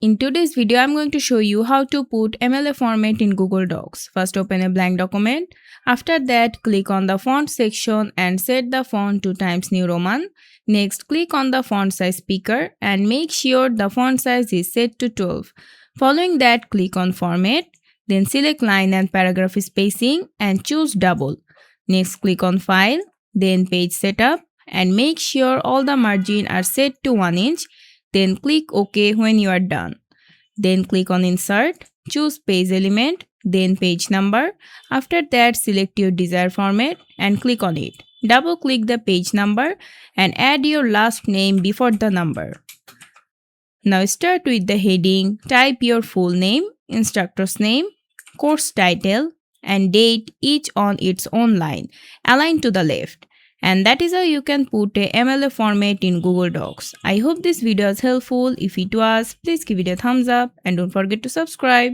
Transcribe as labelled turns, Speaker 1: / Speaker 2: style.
Speaker 1: In today's video, I'm going to show you how to put MLA format in Google Docs. First, open a blank document. After that, click on the font section and set the font to Times New Roman. Next, click on the font size picker and make sure the font size is set to 12. Following that, click on Format. Then select line and paragraph spacing and choose double. Next, click on File, then Page Setup and make sure all the margin are set to 1 inch. Then click OK when you are done. Then click on Insert, choose Page Element, then Page Number. After that, select your desired format and click on it. Double click the page number and add your last name before the number. Now start with the heading. Type your full name, instructor's name, course title, and date, each on its own line, aligned to the left. And that is how you can put a MLA format in Google Docs. I hope this video is helpful. If it was, please give it a thumbs up and don't forget to subscribe.